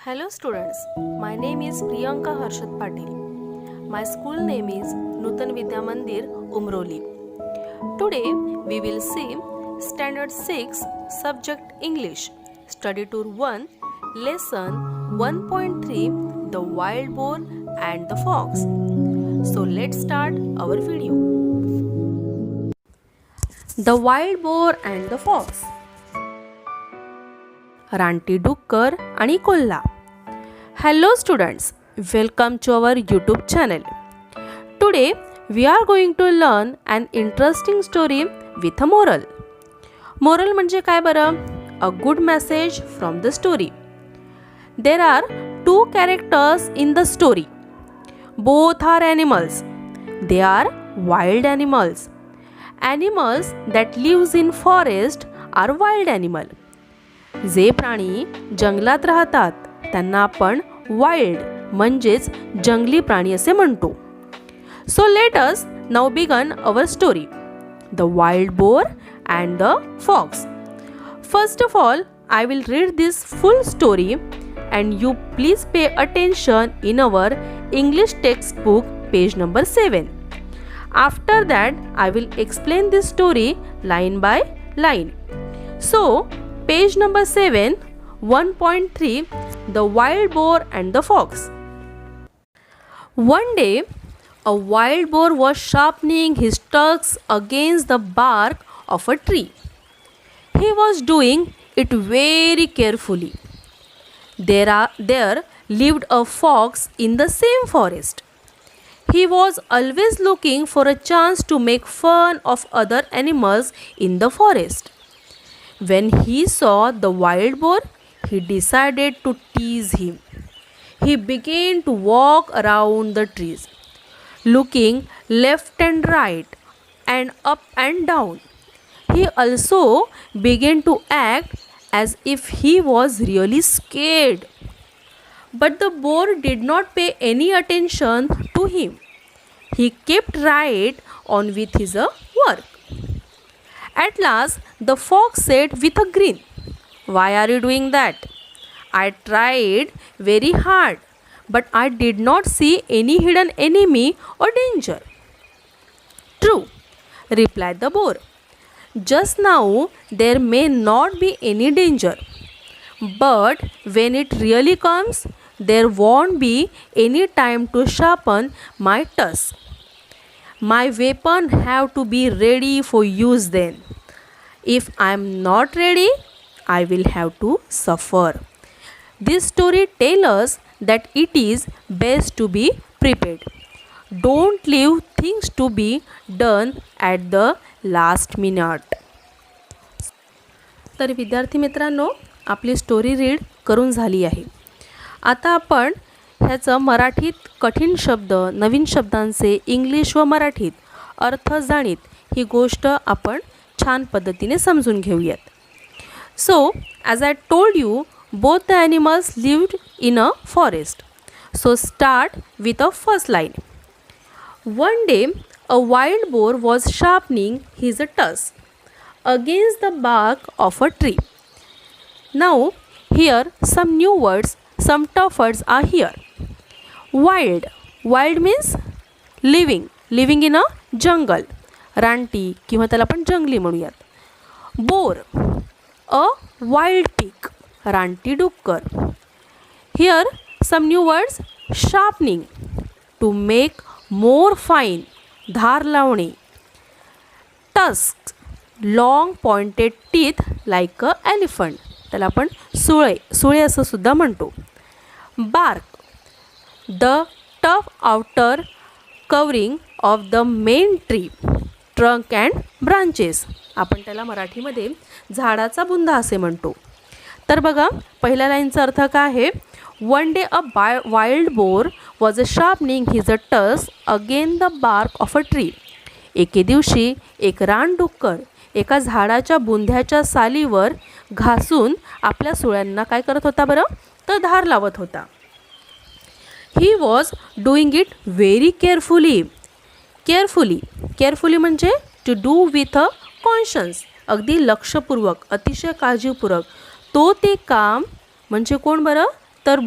Hello students, my name is Priyanka Harshad Patil. My school name is Nutan Vidya Mandir, Umroli. Today we will see Standard 6 Subject English, Study Tour 1, Lesson 1.3 The Wild Boar and the Fox. So let's start our video. The Wild Boar and the Fox. रानटी डुक्कर आणि कोल्हा. Hello students, welcome to our YouTube channel. Today we are going to learn an interesting story with a moral. Moral म्हणजे काय बरं? A good message from the story. There are two characters in the story. Both are animals. They are wild animals. Animals that lives in forest are wild animal. जे प्राणी जंगलात राहतात त्यांना आपण wild म्हणजेच जंगली प्राणी असे म्हणतो. So let us now begin our story. The wild boar and the fox. First of all I will read this full story and you please pay attention in our English textbook page number 7. After that I will explain this story line by line. So page number 7, 1.3 The Wild Boar and the Fox. One day, a wild boar was sharpening his tusks against the bark of a tree. He was doing it very carefully. There lived a fox in the same forest. He was always looking for a chance to make fun of other animals in the forest. When he saw the wild boar, he decided to tease him. He began to walk around the trees, looking left and right and up and down. He also began to act as if he was really scared. But the boar did not pay any attention to him. He kept right on with his work. At last, the fox said with a grin, "Why are you doing that? I tried very hard, but I did not see any hidden enemy or danger." "True," replied the boar. "Just now there may not be any danger, but when it really comes, there won't be any time to sharpen my tusks. My weapon have to be ready for use then. If I am not ready, I will have to suffer." This story tells us that it is best to be prepared. Don't leave things to be done at the last minute. तर विद्यार्थी मित्रांनो, आपली story read करून झाली आहे. आता आपण ह्याचं मराठीत कठीण शब्द, नवीन शब्दांचे इंग्लिश व मराठीत अर्थ जाणीत ही गोष्ट आपण छान पद्धतीने समजून घेऊयात. So as I told you, both the animals lived in a forest. So start with a first line. One day a wild boar was sharpening his tusk against the bark of a tree. Now here some new words, some tough words are here. Wild. Wild means living in a jungle. रानटी किंवा त्याला आपण जंगली म्हणूयात. Bore, a wild pig, रानटी डुक्कर. Here some new words. Sharpening, to make more fine, धार लावणे. Tusks, long pointed teeth like a elephant, त्याला आपण सुळे असं सुद्धा म्हणतो. Bark, the tough outer covering of the main tree, trunk and branches, आपण त्याला मराठीमध्ये झाडाचा बुंदा असे म्हणतो. तर बघा, पहिल्या लाईनचा अर्थ काय आहे? One day a wild boar was a sharpening his tusk again the bark of a tree. एके दिवशी एक रानडुक्कर एका झाडाच्या बुंध्याच्या सालीवर घासून आपल्या सुळ्यांना काय करत होता बरं? तर धार लावत होता. He was doing it very carefully म्हणजे टू डू विथ अ कॉन्शन्स, अगदी लक्षपूर्वक, अतिशय काळजीपूर्वक. तो ते काम म्हणजे कोण बरं? तर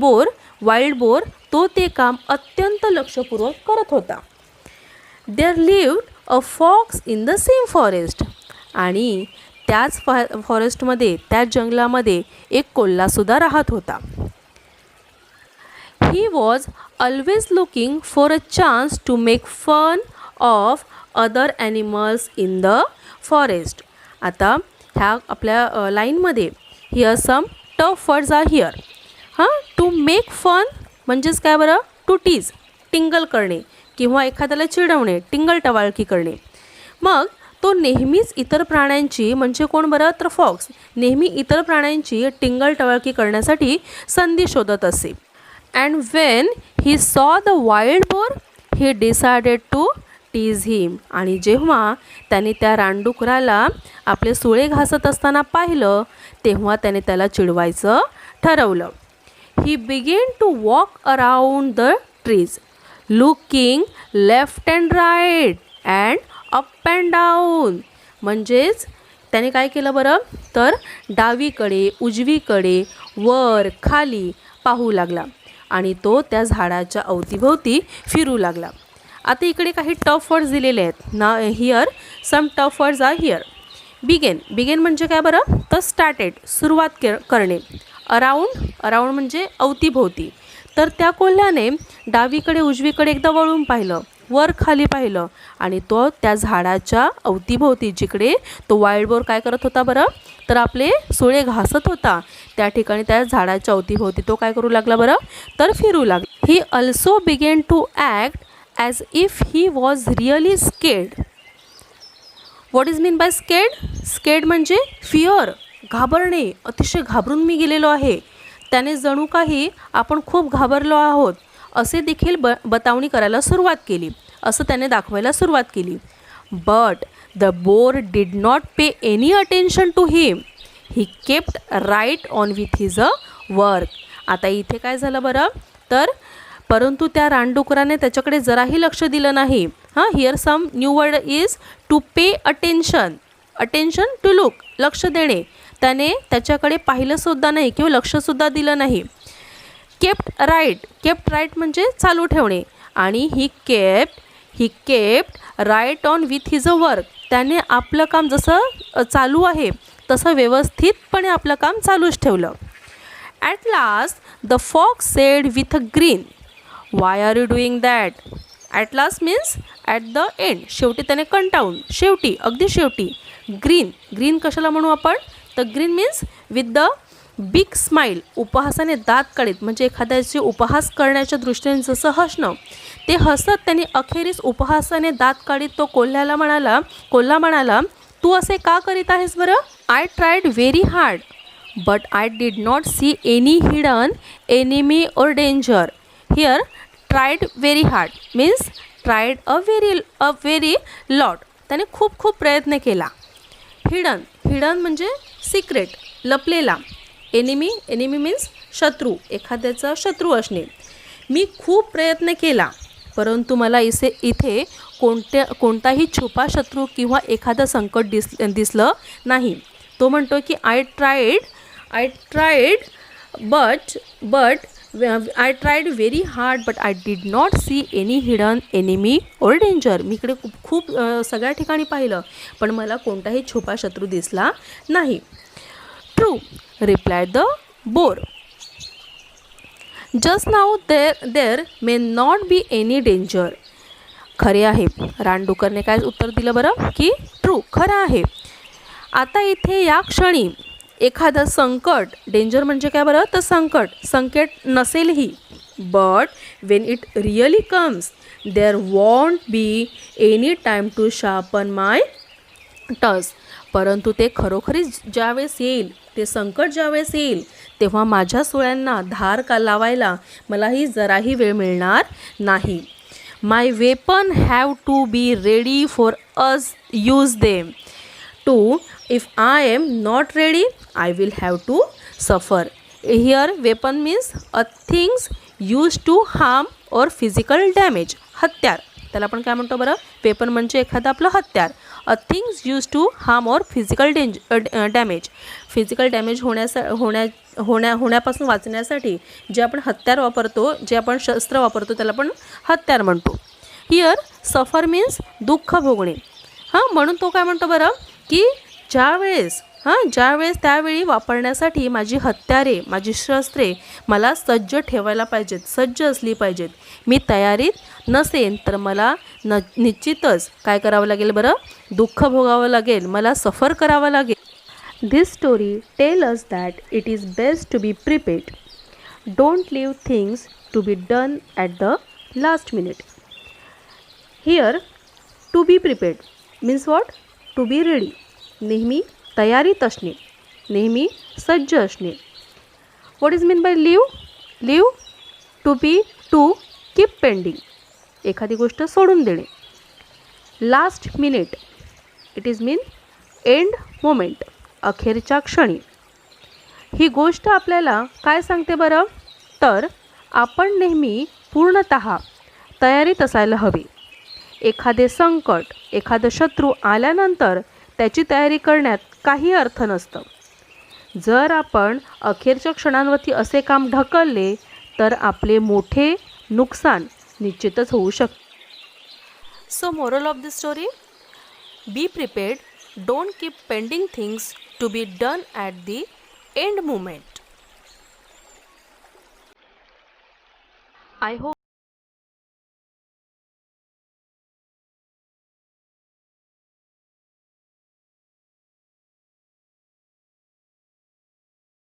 वाईल्ड बोर तो ते काम अत्यंत लक्षपूर्वक करत होता. There lived a fox in the same forest. आणि त्याच फॉरेस्टमध्ये, त्याच जंगलामध्ये एक कोल्हासुद्धा राहत होता. He was always looking for a chance to make fun of other animals in the forest. आता ह्या आपल्या लाईनमध्ये here some tough words are here. To make fun म्हणजेच काय बरं? टू टीज, टिंगल करणे किंवा एखाद्याला चिडवणे, टिंगल टवाळकी करणे. मग तो नेहमीच इतर प्राण्यांची, म्हणजे कोण बरं? तर फॉक्स नेहमी इतर प्राण्यांची टिंगल टवाळकी करण्यासाठी संधी शोधत असे. And when he saw the wild boar he decided to tease him. आणि जेव्हा त्याने त्या रानडुकराला आपले सुळे घासत असताना पाहिलं तेव्हा त्याने त्याला चिडवायचं ठरवलं. He began to walk around the trees looking left and right and up and down. म्हणजेच त्याने काय केलं बरं? तर डावीकडे, उजवीकडे, वर, खाली पाहू लागला आणि तो त्या झाडाच्या अवतीभोवती फिरू लागला. आता इकडे काही टफ वर्ड्स दिलेले आहेत ना. Here some tough words are here. Began म्हणजे काय बरं? तर स्टार्टेड, सुरुवात करणे. अराउंड म्हणजे अवतीभोवती. तर त्या कोल्ह्याने डावीकडे, उजवीकडे एकदा वळून पाहिलं, वर खाली पाहिलं आणि तो त्या झाडाच्या अवतीभोवती, जिकडे तो वाईल्ड बोर काय करत होता बरं? तर आपले सुळे घासत होता, त्या ठिकाणी त्या झाडाच्या अवतीभोवती तो काय करू लागला बरं? तर फिरू लागला. He also began to act as if he was really scared. What is mean by scared? Scared म्हणजे फिअर, घाबरणे. अतिशय घाबरून मी गेलेलो आहे. त्याने जणू काही आपण खूप घाबरलो आहोत असे देखील बतावणी करायला सुरुवात केली, असं त्याने दाखवायला सुरुवात केली. But the boar did not pay any attention to him. He kept right on with his work. आता इथे काय झालं बरं? तर परंतु त्या रानडुकराने त्याच्याकडे जराही लक्ष दिलं नाही. Here some new word is to pay attention. Attention to look, लक्ष देणे. त्याने त्याच्याकडे पाहिलंसुद्धा नाही किंवा लक्षसुद्धा दिलं नाही. केप्ट राईट म्हणजे चालू ठेवणे. आणि he kept right on with his work. त्याने आपलं काम जसं चालू आहे तसं व्यवस्थितपणे आपलं काम चालूच ठेवलं. At last the fox said with a grin, why are you doing that? At last means at the end, शेवटी त्याने कंटाळून, शेवटी, अगदी शेवटी. ग्रीन कशाला म्हणू आपण? तर grin means with the big smile, उपहासाने दात काढीत, म्हणजे एखाद्याची उपहास करण्याच्या दृष्टीने जसं हसणं, ते हसत त्यांनी अखेरीस उपहासाने दात काढीत तो कोल्हा म्हणाला, तू असे का करीत आहेस बरं? I tried very hard but I did not see any hidden enemy or danger. Here tried very hard means tried a very lot. त्याने खूप प्रयत्न केला. हिडन म्हणजे सिक्रेट, लपलेला. एनिमी मीन्स शत्रू, एखाद्याचा शत्रू असणे. मी खूप प्रयत्न केला परंतु मला इथे कोणताही छुपा शत्रू किंवा एखादं संकट दिसलं नाही. तो म्हणतो की I tried but I tried very hard but I did not see any hidden enemy or danger. मी इकडे खूप सगळ्या ठिकाणी पाहिलं पण मला कोणताही छुपा शत्रू दिसला नाही. True replied the bore. Just now there may not be any danger. खरे आहे. रानडुकरने काय उत्तर दिलं बरं? की ट्रू, खरं आहे. आता इथे या क्षणी एखादं संकट, डेंजर म्हणजे काय बरं? तर संकट नसेलही. But when it really comes there won't be any time to sharpen my tusks. परंतु ते खरोखरीच ज्यावेळेस येईल, ते संकट ज्यावेळेस येईल तेव्हा माझ्या सुळ्यांना धार लावायला मलाही जराही वेळ मिळणार नाही. My weapon have to be ready for us use them to. If I am not ready I will have to suffer. Here weapon means a things use to harm or physical damage. हत्यार, त्याला आपण काय म्हणतो बरं? Weapon म्हणजे एखादं आपलं हत्यार. Things use to harm or physical damage. Physical damage होण्यापासून वाचण्यासाठी जे आपण हत्यार वापरतो, जे आपण शस्त्र वापरतो त्याला आपण हत्यार म्हणतो. हिअर सफर मीन्स दुःख भोगणे. म्हणून तो काय म्हणतो बरं की ज्यावेळेस त्यावेळी वापरण्यासाठी माझी हत्यारे, माझी शस्त्रे मला सज्ज ठेवायला पाहिजेत, सज्ज असली पाहिजेत. मी तयारीत नसेन तर मला निश्चितच काय करावं लागेल बरं, दुःख भोगावं लागेल, मला सफर करावं लागेल. This story tell us that it is best to be prepared. Don't leave things to be done at the last minute. Here to be prepared means what, to be ready, नेहमी तयारीत असणे, नेहमी सज्ज असणे. What is mean by leave to be, to keep pending, एखादी गोष्ट सोडून देणे. Last minute it is mean end moment, अखेरच्या क्षणी. ही गोष्ट आपल्याला काय सांगते बरं, तर आपण नेहमी पूर्णतः तयारीत असायला हवी. एखादे संकट, एखादं शत्रू आल्यानंतर त्याची तयारी करण्यात काही अर्थ नसतं. जर आपण अखेरच्या क्षणांवरती असे काम ढकलले तर आपले मोठे नुकसान निश्चितच होऊ शकते. So moral of the story, be prepared, don't keep pending things to be done at the end moment. I hope